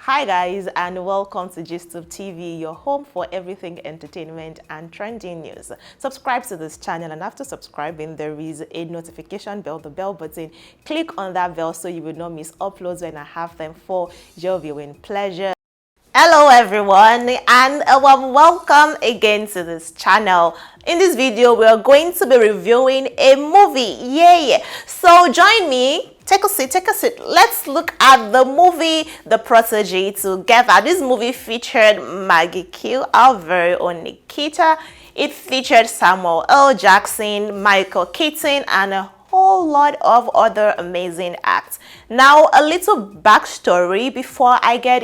Hi guys, and welcome to GISTUBE TV, your home for everything entertainment and trending news. Subscribe to this channel, and after subscribing there is a notification bell, the bell button. Click on that bell so you will not miss uploads when I have them for your viewing pleasure. Hello everyone, and a warm welcome again to this channel. In this video we are going to be reviewing a movie. Yay! So join me. Take a seat, Let's look at the movie The Protegee together. This movie featured Maggie Q, our very own Nikita. It featured Samuel L. Jackson, Michael Keaton, and a whole lot of other amazing acts. Now, a little backstory before I get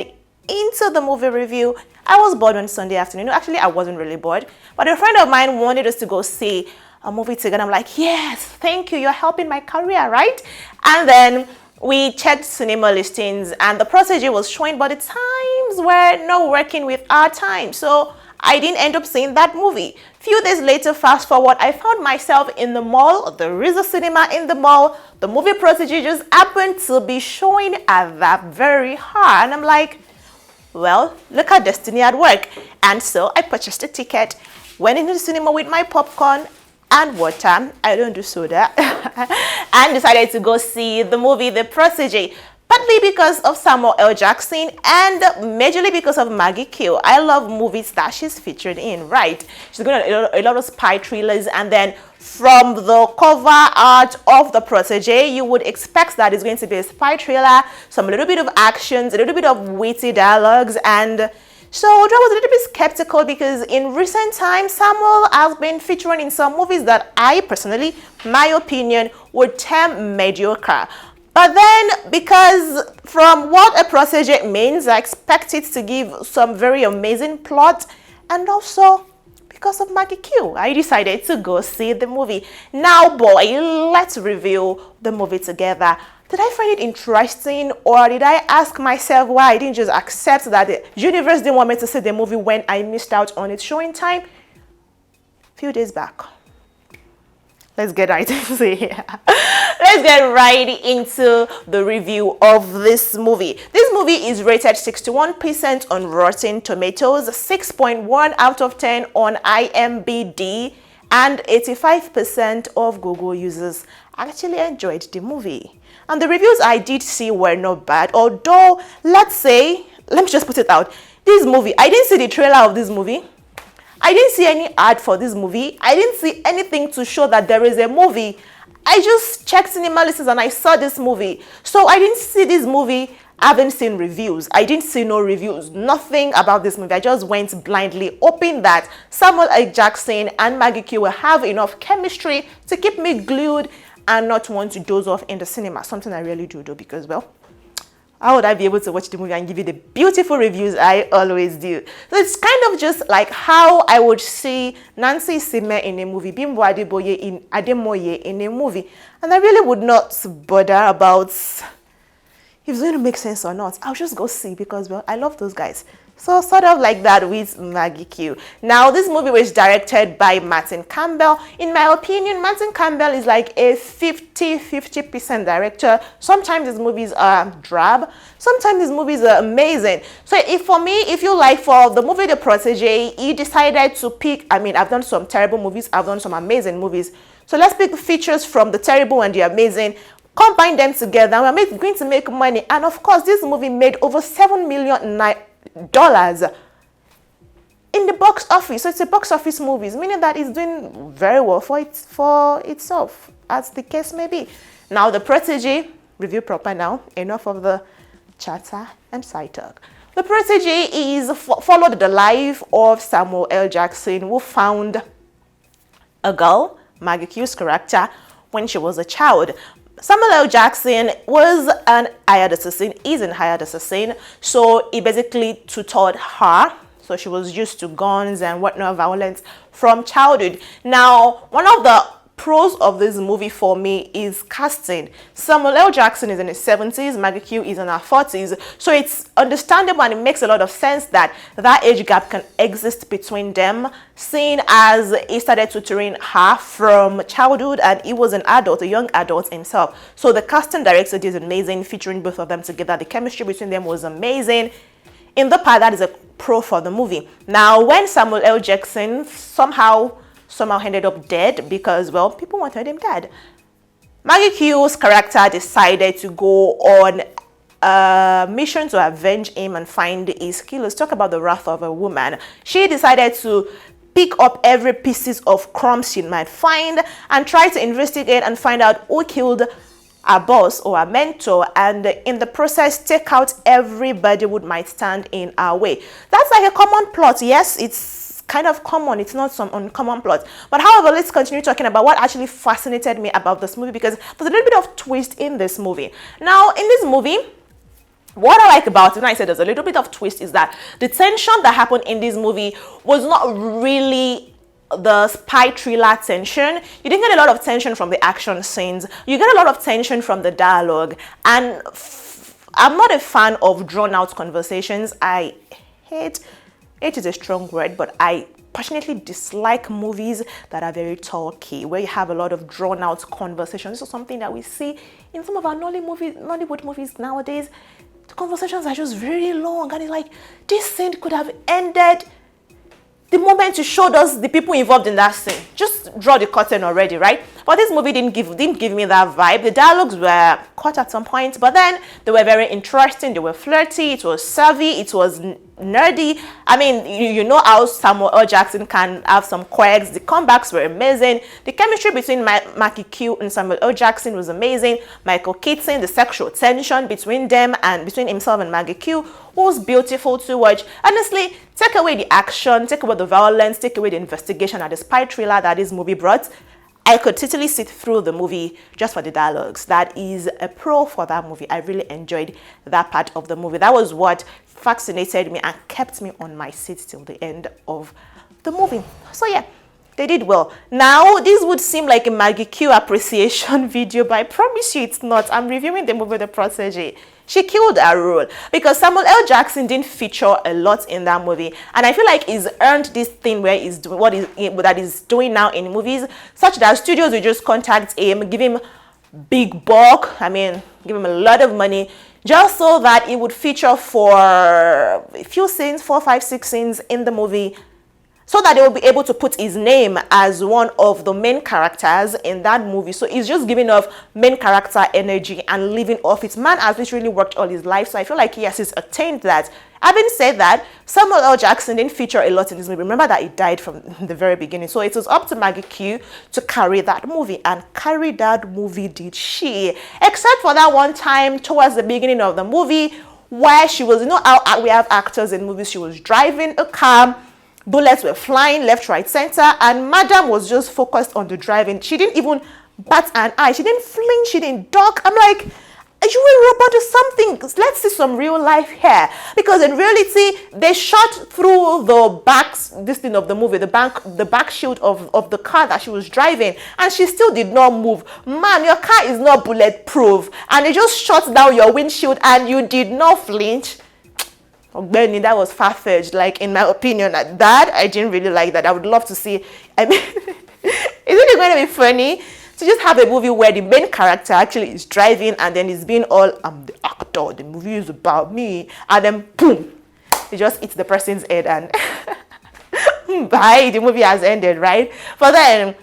into the movie review. I was bored on Sunday afternoon. Actually, I wasn't really bored, but a friend of mine wanted us to go see a movie together. I'm like, yes, thank you, you're helping my career, right? And then we checked cinema listings and The Protegee was showing, but the times were not working with our time, so I didn't end up seeing that movie. Few days later, fast forward, I found myself in the mall. There is a cinema in the mall. The movie Protegee just happened to be showing at that very hour, and I'm like, well, look at destiny at work. And so I purchased a ticket, went into the cinema with my popcorn and water, I don't do soda, and decided to go see the movie The Protegee, partly because of Samuel L. Jackson and majorly because of Maggie Q. I love movies that she's featured in, right? She's going to a lot of spy thrillers, and then from the cover art of The Protegee, you would expect that it's going to be a spy thriller, some little bit of actions, a little bit of witty dialogues, and so I was a little bit skeptical because in recent times, Samuel has been featuring in some movies that I personally, my opinion, would term mediocre. But then, because from what a Protegee means, I expect it to give some very amazing plot, and also because of Maggie Q, I decided to go see the movie. Now, boy, let's review the movie together. Did I find it interesting, or did I ask myself why I didn't just accept that the universe didn't want me to see the movie when I missed out on its showing time a few days back? Let's get right into it. Let's get right into the review of this movie. This movie is rated 61% on Rotten Tomatoes, 6.1 out of 10 on IMDb, and 85% of Google users actually enjoyed the movie. And the reviews I did see were not bad, although, let me just put it out. This movie, I didn't see the trailer of this movie. I didn't see any ad for this movie. I didn't see anything to show that there is a movie. I just checked cinema listings and I saw this movie. So I didn't see this movie. I haven't seen reviews. I didn't see no reviews. Nothing about this movie. I just went blindly, hoping that Samuel L. Jackson and Maggie Q will have enough chemistry to keep me glued and not want to doze off in the cinema. Something I really do though, because, well, how would I be able to watch the movie and give you the beautiful reviews I always do? So it's kind of just like how I would see Nancy Simeh in a movie, Bimbo Ademoye in a movie. And I really would not bother about if it's going to make sense or not. I'll just go see because, well, I love those guys. So sort of like that with Maggie Q. Now, this movie was directed by Martin Campbell. In my opinion, Martin Campbell is like a 50% director. Sometimes his movies are drab. Sometimes his movies are amazing. So if you like for the movie The Protegee, he decided to pick, I mean, I've done some terrible movies. I've done some amazing movies. So let's pick features from the terrible and the amazing, combine them together. We're going to make money. And of course, this movie made over $7 million in the box office. So it's a box office movie, meaning that it's doing very well for itself, as the case may be. Now, The Protegee, review proper now, enough of the chatter and side talk. The Protegee is followed the life of Samuel L. Jackson, who found a girl, Maggie Q's character, when she was a child. Samuel L. Jackson was an hired assassin, is an hired assassin, so he basically tutored her. So she was used to guns and whatnot, violence from childhood. Now, one of the pros of this movie for me is casting. Samuel L. Jackson is in his 70s, Maggie Q is in her 40s, so it's understandable and it makes a lot of sense that that age gap can exist between them, seeing as he started tutoring her from childhood and he was an adult, a young adult himself. So the casting director did amazing, featuring both of them together. The chemistry between them was amazing. in the part that is a pro for the movie. Now, when Samuel L. Jackson somehow ended up dead because, well, people wanted him dead, Maggie Q's character decided to go on a mission to avenge him and find his killers. Talk about the wrath of a woman. She decided to pick up every pieces of crumbs she might find and try to investigate and find out who killed our boss or our mentor, and in the process take out everybody who might stand in our way. That's like a common plot. Yes, it's kind of common, it's not some uncommon plot. But however, let's continue talking about what actually fascinated me about this movie, because there's a little bit of twist in this movie. Now, in this movie, what I like about it, when I said there's a little bit of twist, is that the tension that happened in this movie was not really the spy thriller tension. You didn't get a lot of tension from the action scenes. You get a lot of tension from the dialogue. And I'm not a fan of drawn out conversations. Hate is a strong word, but I passionately dislike movies that are very talky, where you have a lot of drawn out conversations. This is something that we see in some of our Nollywood movies nowadays. The conversations are just very long, and it's like, this scene could have ended the moment you showed us the people involved in that scene. Just draw the curtain already, right? But this movie didn't give me that vibe. The dialogues were cut at some point, but then they were very interesting. They were flirty. It was savvy. It was nerdy. I mean, you know how Samuel L. Jackson can have some quirks. The comebacks were amazing. The chemistry between Maggie Q and Samuel L. Jackson was amazing. Michael Keaton, the sexual tension between them and between himself and Maggie Q was beautiful to watch. Honestly, take away the action, take away the violence, take away the investigation and the spy thriller that this movie brought, I could totally sit through the movie just for the dialogues. That is a pro for that movie. I really enjoyed that part of the movie. That was what fascinated me and kept me on my seat till the end of the movie. So yeah, they did well. Now, this would seem like a Maggie Q appreciation video, but I promise you it's not. I'm reviewing the movie The Protegee. She killed her role because Samuel L. Jackson didn't feature a lot in that movie, and I feel like he's earned this thing where he's doing that he's doing now in movies, such that studios will just contact him, give him big buck, give him a lot of money, just so that he would feature for a few scenes, 4, 5, 6 scenes in the movie, so that they will be able to put his name as one of the main characters in that movie. So he's just giving off main character energy and living off it. Man has literally worked all his life, so I feel like yes, he's attained that. Having said that, Samuel L. Jackson didn't feature a lot in this movie. Remember that he died from the very beginning. So it was up to Maggie Q to carry that movie, and carry that movie did she. Except for that one time towards the beginning of the movie where she was, you know how we have actors in movies, she was driving a car, bullets were flying left, right, center, and Madam was just focused on the driving. She didn't even bat an eye. She didn't flinch. She didn't duck. I'm like, are you a robot or something? Let's see some real life here. Because in reality, they shot through the of the movie, the back shield of the car that she was driving, and she still did not move. Man, your car is not bulletproof, and they just shot down your windshield, and you did not flinch. Benny, that was far-fetched. Like, in my opinion, that I didn't really like that. I would love to see. I mean, isn't it going to be funny to just have a movie where the main character actually is driving, and then it's being all, I'm the actor, the movie is about me, and then boom, it just hits the person's head, and bye, the movie has ended, right? But then,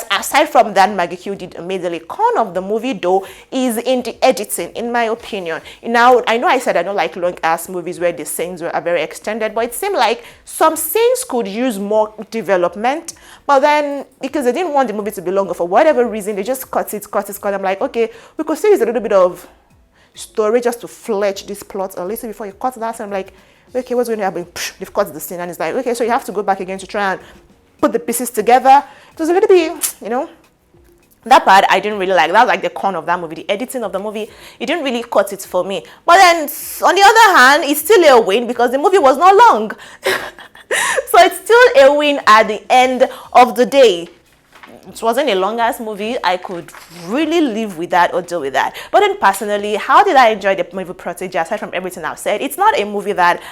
aside from that, Maggie Q did amazingly. Con of the movie, though, is in the editing, in my opinion. Now, I know I said I don't like long-ass movies where the scenes are very extended, but it seemed like some scenes could use more development. But then, because they didn't want the movie to be longer for whatever reason, they just cut it. I'm like, okay, we could still use a little bit of story just to flesh this plot a little before you cut that. And I'm like, okay, what's going to happen? They've cut the scene, and it's like, okay, so you have to go back again to try and put the pieces together. It was a little bit, that part I didn't really like. That was like the con of that movie. The editing of the movie, it didn't really cut it for me. But then, on the other hand, it's still a win because the movie was not long. So it's still a win at the end of the day. It wasn't a long-ass movie. I could really live with that or deal with that. But then personally, how did I enjoy the movie Protegee? Aside from everything I've said, it's not a movie that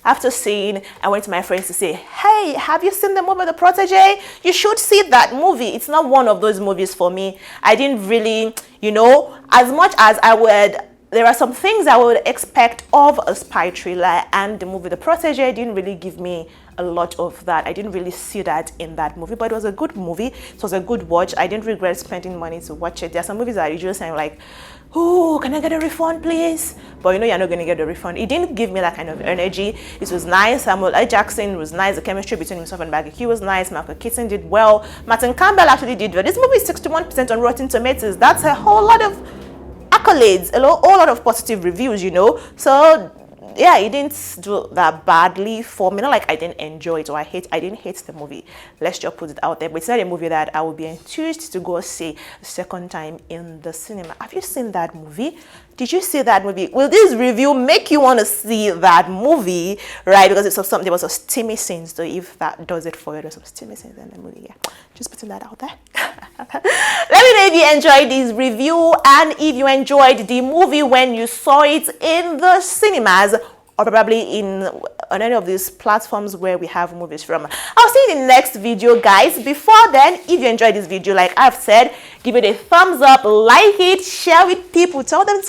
after seeing, I went to my friends to say, hey, have you seen the movie The Protegee? You should see that movie. It's not one of those movies for me. I didn't really, as much as I would there are some things I would expect of a spy thriller, and the movie The Protegee didn't really give me a lot of that. I didn't really see that in that movie, but it was a good movie. It was a good watch. I didn't regret spending money to watch it. There are some movies that you just saying like, oh, can I get a refund, please? But you know you're not going to get a refund. It didn't give me that kind of energy. It was nice. Samuel L. Jackson was nice. The chemistry between himself and Maggie Q was nice. Michael Keaton did well. Martin Campbell actually did well. This movie is 61% on Rotten Tomatoes. That's a whole lot of accolades, a whole lot of positive reviews, you know. So yeah, it didn't do that badly for me. Not like I didn't enjoy it or I didn't hate the movie. Let's just put it out there. But it's not a movie that I would be enthused to go see a second time in the cinema. Have you seen that movie? Did you see that movie? Will this review make you want to see that movie? Right? Because there was some steamy scenes. So if that does it for you, there's some steamy scenes in the movie. Yeah, just putting that out there. Let me know if you enjoyed this review and if you enjoyed the movie when you saw it in the cinemas, or probably on any of these platforms where we have movies from. I'll see you in the next video, guys. Before then, if you enjoyed this video, like I've said, give it a thumbs up, like it, share with people, tell them